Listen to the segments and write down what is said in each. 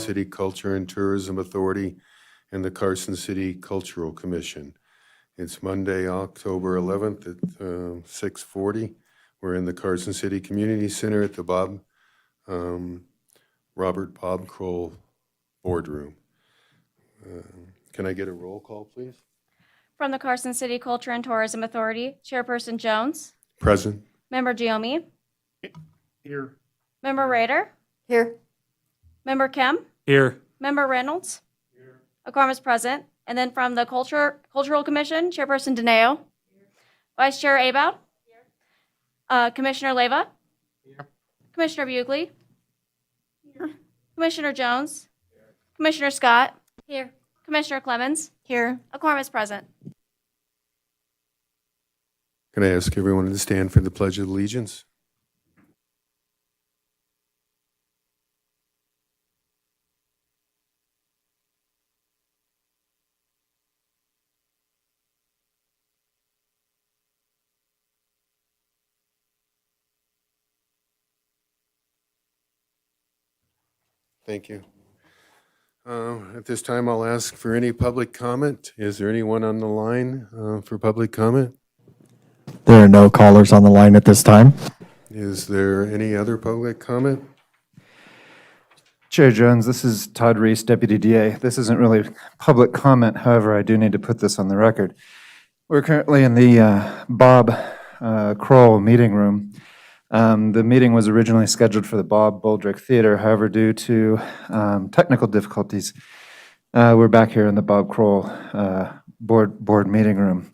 City Culture and Tourism Authority and the Carson City Cultural Commission. It's Monday, October 11th at 6:40. We're in the Carson City Community Center at the Robert Bob Kroll Boardroom. Can I get a roll call, please? From the Carson City Culture and Tourism Authority, Chairperson Jones. Present. Member Giomi. Here. Member Rader. Here. Member Kemp. Here. Member Reynolds. Here. A quorum is present. And then from the Cultural Commission, Chairperson Dineo. Here. Vice Chair Aboud. Here. Commissioner Leyva. Here. Commissioner Bugley. Here. Commissioner Jones. Here. Commissioner Scott. Here. Commissioner Clemens. Here. A quorum is present. Can I ask everyone to stand for the Pledge of Allegiance? Thank you. At this time, I'll ask for any public comment. Is there anyone on the line for public comment? There are no callers on the line at this time. Is there any other public comment? Chair Jones, this is Todd Reese, Deputy DA. This isn't really public comment, however, I do need to put this on the record. We're currently in the Bob Kroll meeting room. The meeting was originally scheduled for the Bob Boldrick Theater, however, due to technical difficulties, we're back here in the Bob Kroll board meeting room.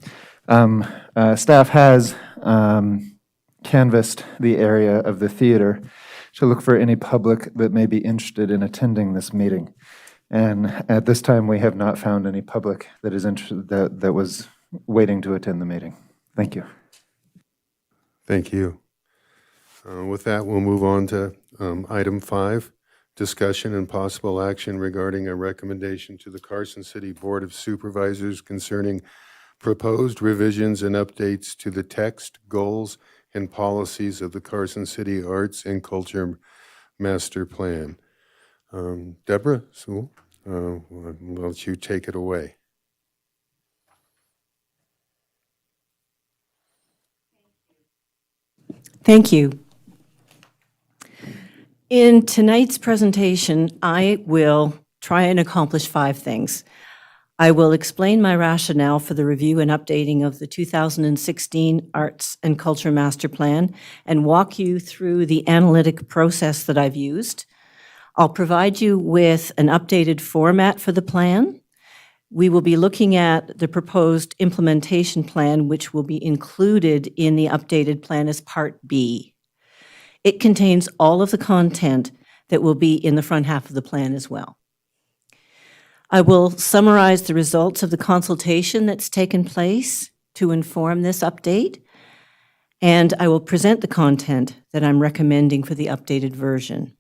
Staff has canvassed the area of the theater to look for any public that may be interested in attending this meeting. And at this time, we have not found any public that is interested, that was waiting to attend the meeting. Thank you. Thank you. With that, we'll move on to item 5, discussion and possible action regarding a recommendation to the Carson City Board of Supervisors concerning proposed revisions and updates to the text, goals, and policies of the Carson City Arts and Culture Master Plan. Deborah Sewell, I'll let you take it away. Thank you. In tonight's presentation, I will try and accomplish 5 things. I will explain my rationale for the review and updating of the 2016 Arts and Culture Master Plan and walk you through the analytic process that I've used. I'll provide you with an updated format for the plan. We will be looking at the proposed implementation plan, which will be included in the updated plan as Part B. It contains all of the content that will be in the front half of the plan as well. I will summarize the results of the consultation that's taken place to inform this update, and I will present the content that I'm recommending for the updated version.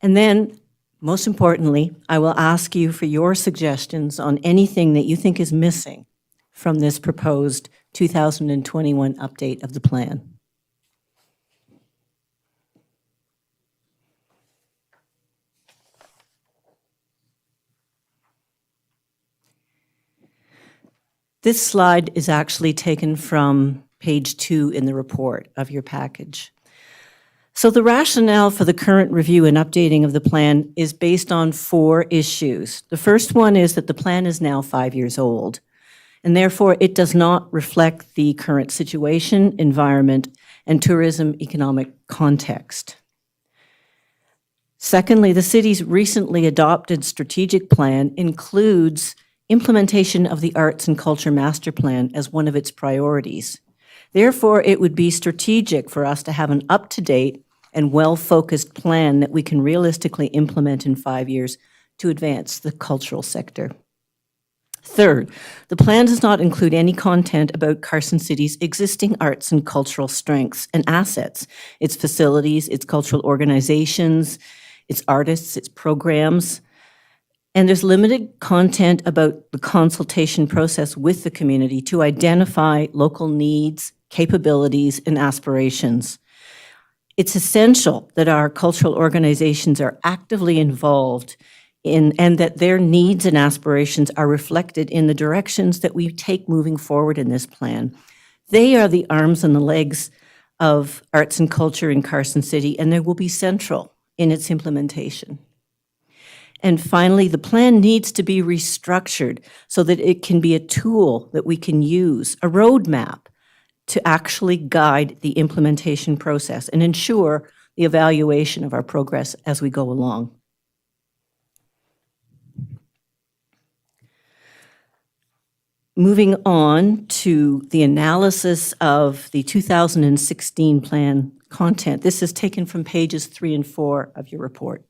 And then, most importantly, I will ask you for your suggestions on anything that you think is missing from this proposed 2021 update of the plan. This slide is actually taken from page 2 in the report of your package. So the rationale for the current review and updating of the plan is based on 4 issues. The first one is that the plan is now 5 years old, and therefore it does not reflect the current situation, environment, and tourism economic context. Secondly, the city's recently adopted strategic plan includes implementation of the Arts and Culture Master Plan as one of its priorities. Therefore, it would be strategic for us to have an up-to-date and well-focused plan that we can realistically implement in 5 years to advance the cultural sector. Third, the plan does not include any content about Carson City's existing arts and cultural strengths and assets, its facilities, its cultural organizations, its artists, its programs. And there's limited content about the consultation process with the community to identify local needs, capabilities, and aspirations. It's essential that our cultural organizations are actively involved in, and that their needs and aspirations are reflected in the directions that we take moving forward in this plan. They are the arms and the legs of arts and culture in Carson City, and they will be central in its implementation. And finally, the plan needs to be restructured so that it can be a tool that we can use, a roadmap to actually guide the implementation process and ensure the evaluation of our progress as we go along. Moving on to the analysis of the 2016 plan content. This is taken from pages 3 and 4 of your report.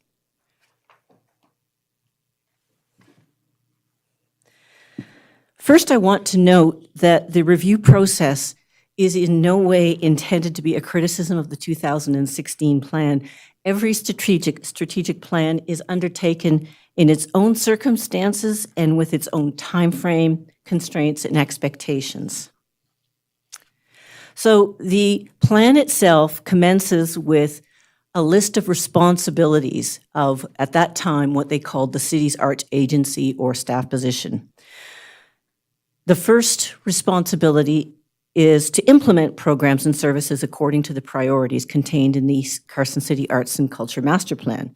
First, I want to note that the review process is in no way intended to be a criticism of the 2016 plan. Every strategic plan is undertaken in its own circumstances and with its own time frame, constraints, and expectations. So the plan itself commences with a list of responsibilities of, at that time, what they called the city's arts agency or staff position. The first responsibility is to implement programs and services according to the priorities contained in the Carson City Arts and Culture Master Plan.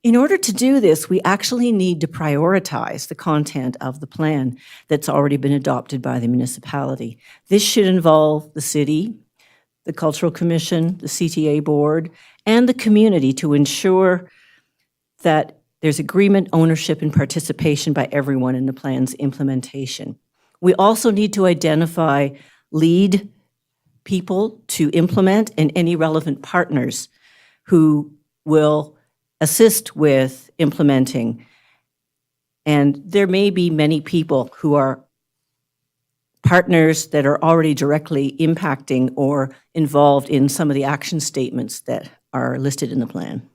In order to do this, we actually need to prioritize the content of the plan that's already been adopted by the municipality. This should involve the city, the Cultural Commission, the CTA Board, and the community to ensure that there's agreement, ownership, and participation by everyone in the plan's implementation. We also need to identify lead people to implement and any relevant partners who will assist with implementing. And there may be many people who are partners that are already directly impacting or involved in some of the action statements that are listed in the plan.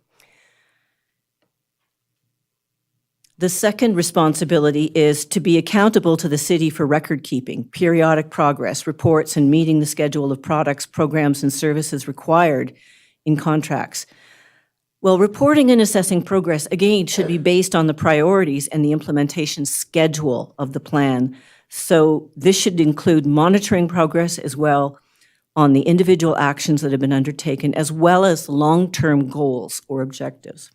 The second responsibility is to be accountable to the city for record keeping, periodic progress, reports, and meeting the schedule of products, programs, and services required in contracts. Well, reporting and assessing progress, again, should be based on the priorities and the implementation schedule of the plan. So this should include monitoring progress as well on the individual actions that have been undertaken, as well as long-term goals or objectives.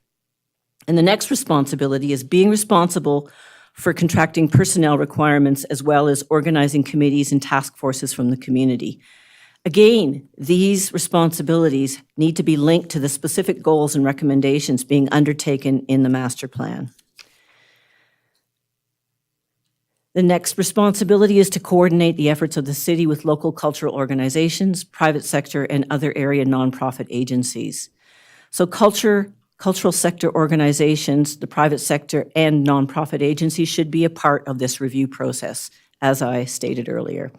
And the next responsibility is being responsible for contracting personnel requirements as well as organizing committees and task forces from the community. Again, these responsibilities need to be linked to the specific goals and recommendations being undertaken in the master plan. The next responsibility is to coordinate the efforts of the city with local cultural organizations, private sector, and other area nonprofit agencies. So cultural sector organizations, the private sector, and nonprofit agencies should be a part of this review process, as I stated earlier.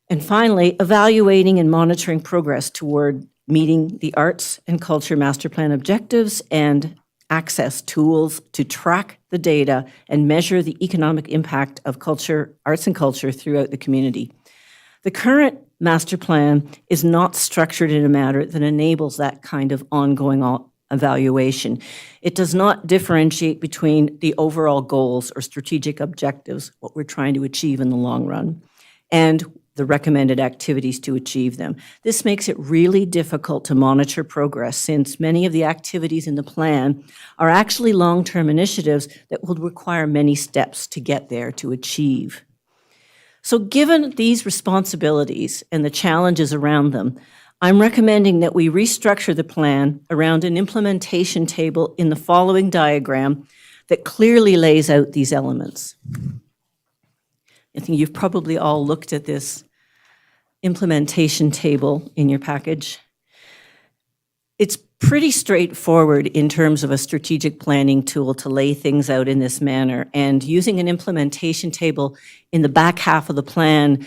And finally, evaluating and monitoring progress toward meeting the Arts and Culture Master Plan objectives and access tools to track the data and measure the economic impact of culture, arts and culture throughout the community. The current master plan is not structured in a manner that enables that kind of ongoing evaluation. It does not differentiate between the overall goals or strategic objectives, what we're trying to achieve in the long run, and the recommended activities to achieve them. This makes it really difficult to monitor progress since many of the activities in the plan are actually long-term initiatives that will require many steps to get there to achieve. So given these responsibilities and the challenges around them, I'm recommending that we restructure the plan around an implementation table in the following diagram that clearly lays out these elements. I think you've probably all looked at this implementation table in your package. It's pretty straightforward in terms of a strategic planning tool to lay things out in this manner, and using an implementation table in the back half of the plan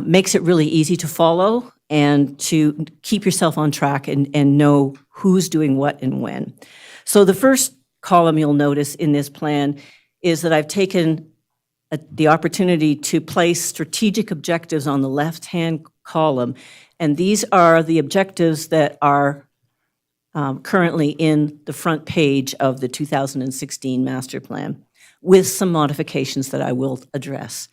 makes it really easy to follow and to keep yourself on track and know who's doing what and when. So the first column you'll notice in this plan is that I've taken the opportunity to place strategic objectives on the left-hand column, and these are the objectives that are currently in the front page of the 2016 master plan, with some modifications that I will address.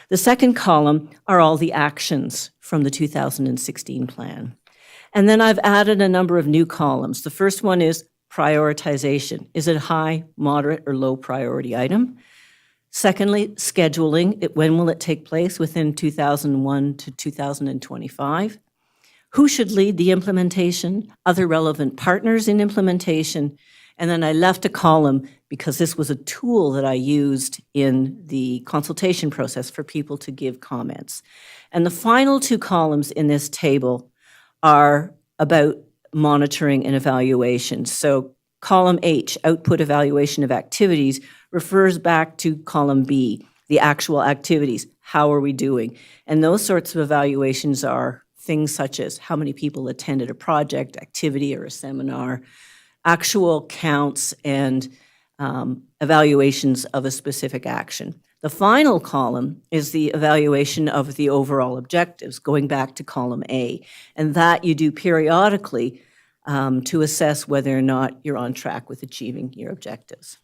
The second column are all the actions from the 2016 plan. And then I've added a number of new columns. The first one is prioritization. Is it a high, moderate, or low priority item? Secondly, scheduling. When will it take place? Within 2001 to 2025. Who should lead the implementation? Other relevant partners in implementation. And then I left a column because this was a tool that I used in the consultation process for people to give comments. And the final two columns in this table are about monitoring and evaluation. So column H, output evaluation of activities, refers back to column B, the actual activities. How are we doing? And those sorts of evaluations are things such as how many people attended a project, activity, or a seminar, actual counts, and evaluations of a specific action. The final column is the evaluation of the overall objectives, going back to column A. And that you do periodically to assess whether or not you're on track with achieving your objectives.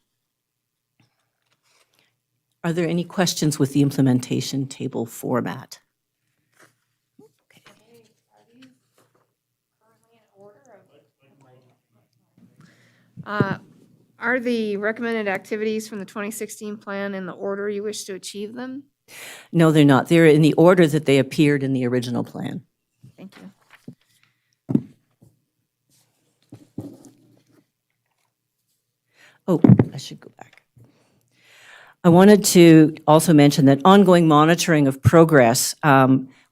Are there any questions with the implementation table format? Are the recommended activities from the 2016 plan in the order you wish to achieve them? No, they're not. They're in the order that they appeared in the original plan. Thank you. Oh, I should go back. I wanted to also mention that ongoing monitoring of progress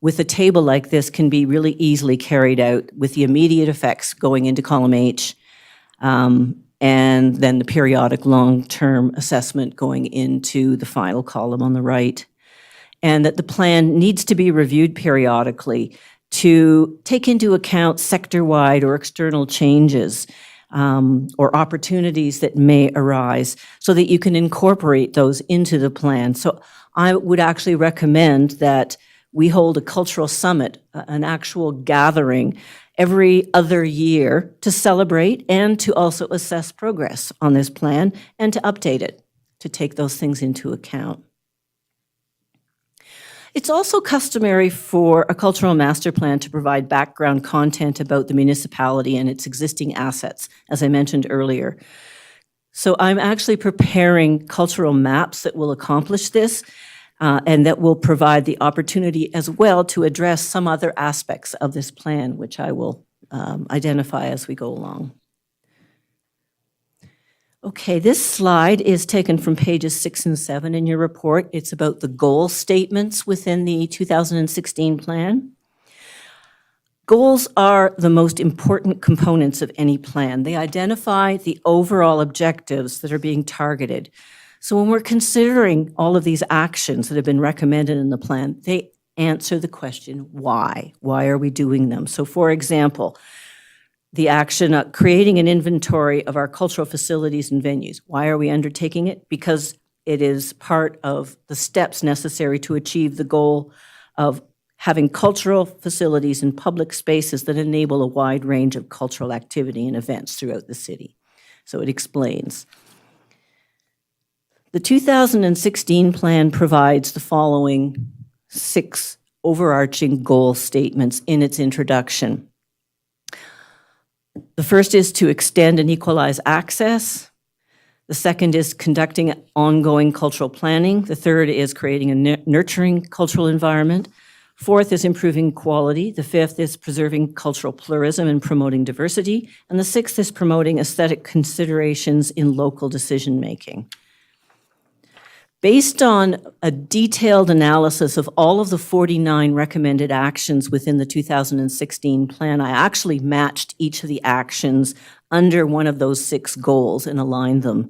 with a table like this can be really easily carried out with the immediate effects going into column H, and then the periodic long-term assessment going into the final column on the right. And that the plan needs to be reviewed periodically to take into account sector-wide or external changes or opportunities that may arise so that you can incorporate those into the plan. So I would actually recommend that we hold a cultural summit, an actual gathering every other year to celebrate and to also assess progress on this plan and to update it, to take those things into account. It's also customary for a cultural master plan to provide background content about the municipality and its existing assets, as I mentioned earlier. So I'm actually preparing cultural maps that will accomplish this, and that will provide the opportunity as well to address some other aspects of this plan, which I will identify as we go along. Okay, this slide is taken from pages 6 and 7 in your report. It's about the goal statements within the 2016 plan. Goals are the most important components of any plan. They identify the overall objectives that are being targeted. So when we're considering all of these actions that have been recommended in the plan, they answer the question, why? Why are we doing them? So for example, the action of creating an inventory of our cultural facilities and venues. Why are we undertaking it? Because it is part of the steps necessary to achieve the goal of having cultural facilities and public spaces that enable a wide range of cultural activity and events throughout the city. So it explains. The 2016 plan provides the following 6 overarching goal statements in its introduction. The first is to extend and equalize access. The second is conducting ongoing cultural planning. The third is creating a nurturing cultural environment. Fourth is improving quality. The fifth is preserving cultural pluralism and promoting diversity. And the sixth is promoting aesthetic considerations in local decision-making. Based on a detailed analysis of all of the 49 recommended actions within the 2016 plan, I actually matched each of the actions under one of those 6 goals and aligned them.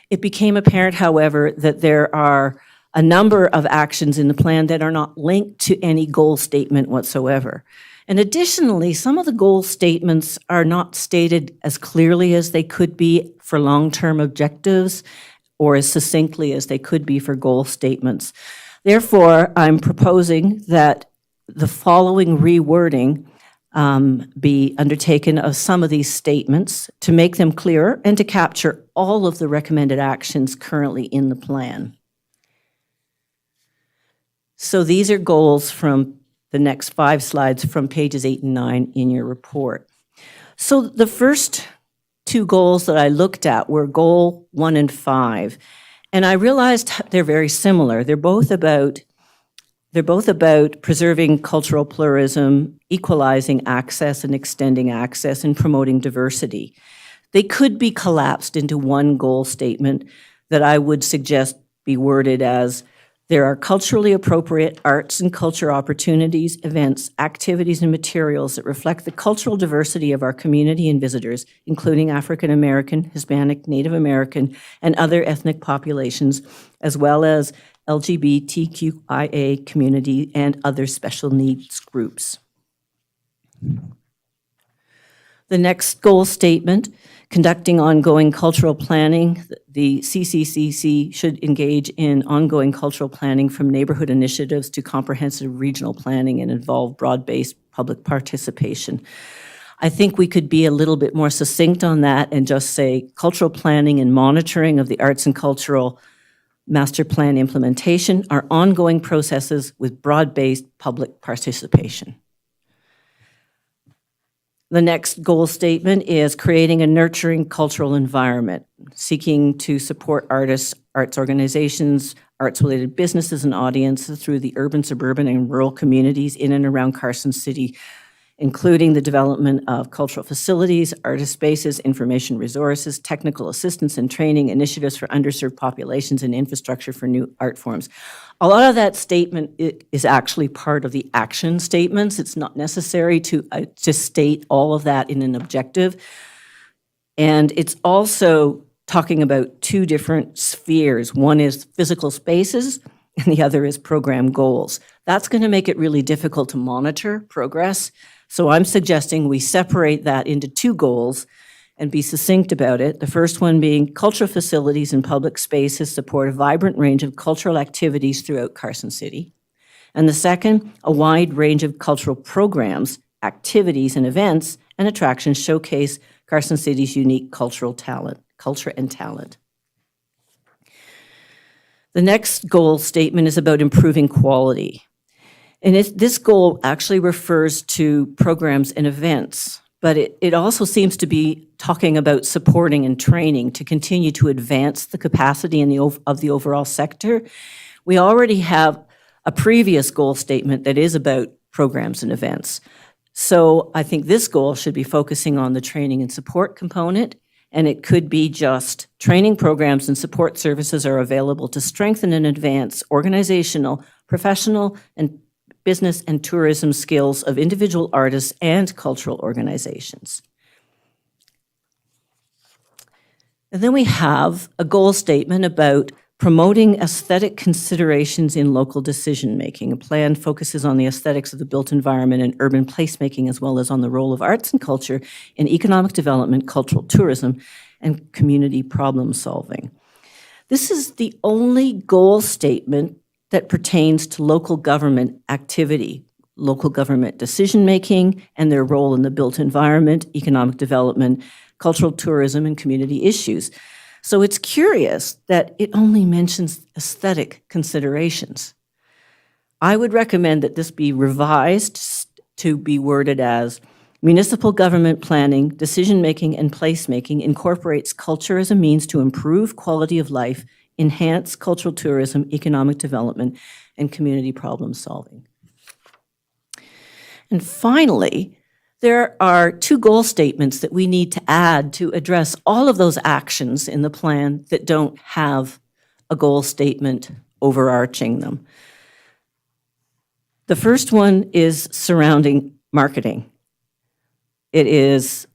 It became apparent, however, that there are a number of actions in the plan that are not linked to any goal statement whatsoever. And additionally, some of the goal statements are not stated as clearly as they could be for long-term objectives, or as succinctly as they could be for goal statements. Therefore, I'm proposing that the following rewording be undertaken of some of these statements to make them clearer and to capture all of the recommended actions currently in the plan. So these are goals from the next 5 slides from pages 8 and 9 in your report. So the first 2 goals that I looked at were goal 1 and 5. And I realized they're very similar. They're both about preserving cultural pluralism, equalizing access and extending access, and promoting diversity. They could be collapsed into one goal statement that I would suggest be worded as: there are culturally appropriate arts and culture opportunities, events, activities, and materials that reflect the cultural diversity of our community and visitors, including African American, Hispanic, Native American, and other ethnic populations, as well as LGBTQIA community and other special needs groups. The next goal statement: conducting ongoing cultural planning. The CCCC should engage in ongoing cultural planning, from neighborhood initiatives to comprehensive regional planning, and involve broad-based public participation. I think we could be a little bit more succinct on that and just say cultural planning and monitoring of the arts and cultural master plan implementation are ongoing processes with broad-based public participation. The next goal statement is creating a nurturing cultural environment, seeking to support artists, arts organizations, arts-related businesses and audiences through the urban, suburban, and rural communities in and around Carson City, including the development of cultural facilities, artist spaces, information resources, technical assistance and training, initiatives for underserved populations, and infrastructure for new art forms. A lot of that statement is actually part of the action statements. It's not necessary to state all of that in an objective. And it's also talking about 2 different spheres. One is physical spaces, and the other is program goals. That's going to make it really difficult to monitor progress. So I'm suggesting we separate that into 2 goals and be succinct about it. The first one being cultural facilities and public spaces support a vibrant range of cultural activities throughout Carson City. And the second, a wide range of cultural programs, activities, and events and attractions showcase Carson City's unique culture and talent. The next goal statement is about improving quality. And this goal actually refers to programs and events, but it also seems to be talking about supporting and training to continue to advance the capacity of the overall sector. We already have a previous goal statement that is about programs and events. So I think this goal should be focusing on the training and support component, and it could be just training programs and support services are available to strengthen and advance organizational, professional, and business and tourism skills of individual artists and cultural organizations. And then we have a goal statement about promoting aesthetic considerations in local decision-making. A plan focuses on the aesthetics of the built environment and urban placemaking, as well as on the role of arts and culture in economic development, cultural tourism, and community problem solving. This is the only goal statement that pertains to local government activity, local government decision-making, and their role in the built environment, economic development, cultural tourism, and community issues. So it's curious that it only mentions aesthetic considerations. I would recommend that this be revised to be worded as: municipal government planning, decision-making, and placemaking incorporates culture as a means to improve quality of life, enhance cultural tourism, economic development, and community problem solving. And finally, there are 2 goal statements that we need to add to address all of those actions in the plan that don't have a goal statement overarching them. The first one is surrounding marketing. It is: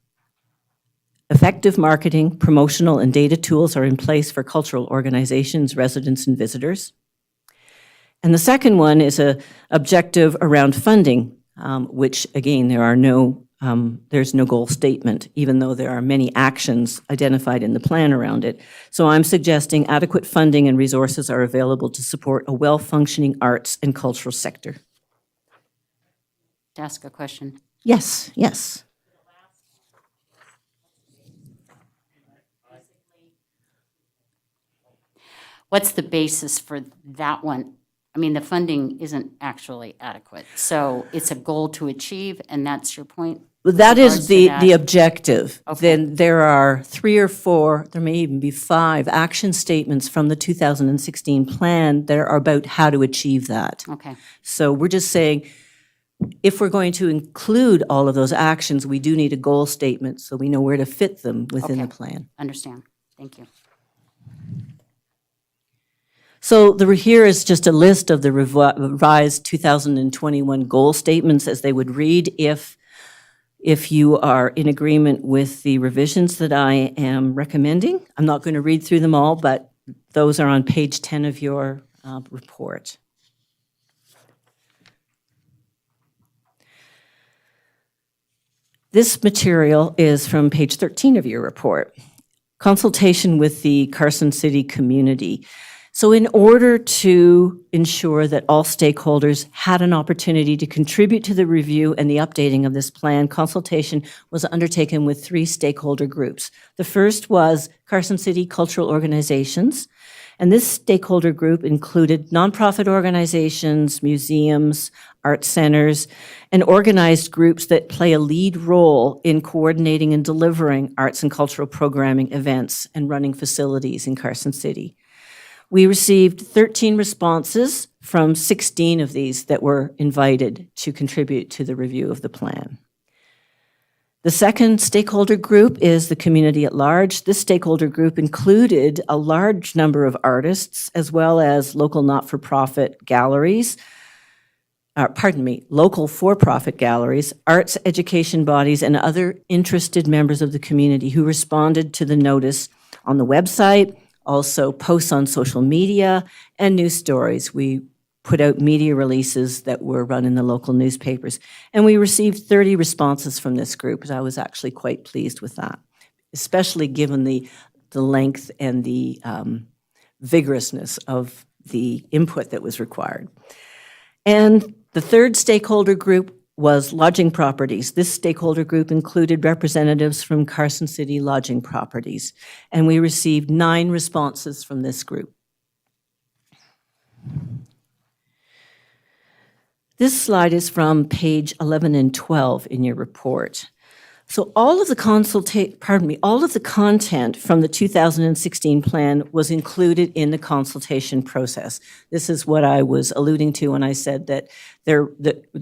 effective marketing, promotional, and data tools are in place for cultural organizations, residents, and visitors. And the second one is an objective around funding, which, again, there's no goal statement, even though there are many actions identified in the plan around it. So I'm suggesting adequate funding and resources are available to support a well-functioning arts and cultural sector. To ask a question. Yes, yes. What's the basis for that one? I mean, the funding isn't actually adequate, so it's a goal to achieve, and that's your point? That regards is to the that? objective. Okay. Then there are 3 or 4, there may even be 5 action statements from the 2016 plan that are about how to achieve that. Okay, So we're just saying, if we're going to include all of those actions, we do need a goal statement so we know where to fit them within the Okay. plan. understand. Thank you. So here is just a list of the revised 2021 goal statements as they would read if you are in agreement with the revisions that I am recommending. I'm not going to read through them all, but those are on page 10 of your report. This material is from page 13 of your report. Consultation with the Carson City community. So in order to ensure that all stakeholders had an opportunity to contribute to the review and the updating of this plan, consultation was undertaken with 3 stakeholder groups. The first was Carson City cultural organizations, and this stakeholder group included nonprofit organizations, museums, art centers, and organized groups that play a lead role in coordinating and delivering arts and cultural programming events and running facilities in Carson City. We received 13 responses from 16 of these that were invited to contribute to the review of the plan. The second stakeholder group is the community at large. This stakeholder group included a large number of artists as well as local not-for-profit galleries, local for-profit galleries, arts education bodies, and other interested members of the community who responded to the notice on the website, also posts on social media, and news stories. We put out media releases that were run in the local newspapers. And we received 30 responses from this group, and I was actually quite pleased with that, especially given the length and the vigorousness of the input that was required. And the third stakeholder group was lodging properties. This stakeholder group included representatives from Carson City Lodging Properties, and we received 9 responses from this group. This slide is from page 11 and 12 in your report. So all of the content from the 2016 plan was included in the consultation process. This is what I was alluding to when I said that the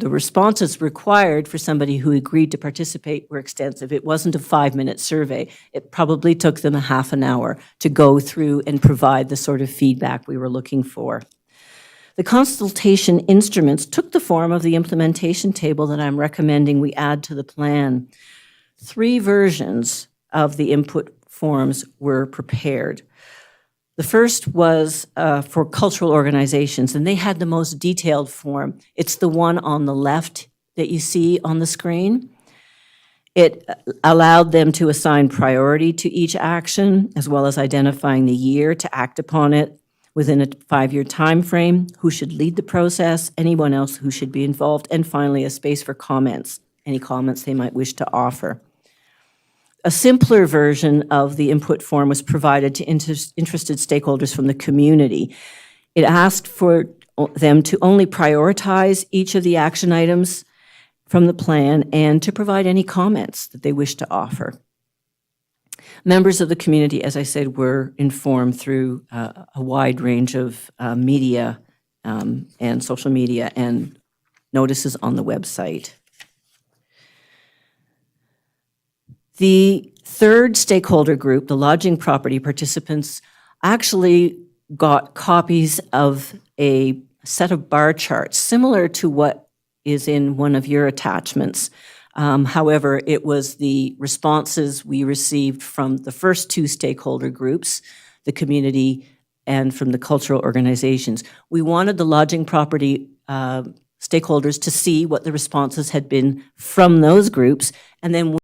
responses required for somebody who agreed to participate were extensive. It wasn't a 5-minute survey. It probably took them a half an hour to go through and provide the sort of feedback we were looking for. The consultation instruments took the form of the implementation table that I'm recommending we add to the plan. 3 versions of the input forms were prepared. The first was for cultural organizations, and they had the most detailed form. It's the one on the left that you see on the screen. It allowed them to assign priority to each action, as well as identifying the year to act upon it within a 5-year time frame, who should lead the process, anyone else who should be involved, and finally, a space for comments, any comments they might wish to offer. A simpler version of the input form was provided to interested stakeholders from the community. It asked for them to only prioritize each of the action items from the plan and to provide any comments that they wish to offer. Members of the community, as I said, were informed through a wide range of media and social media and notices on the website. The third stakeholder group, the lodging property participants, actually got copies of a set of bar charts similar to what is in one of your attachments. However, it was the responses we received from the first 2 stakeholder groups, the community and from the cultural organizations. We wanted the lodging property stakeholders to see what the responses had been from those groups, and then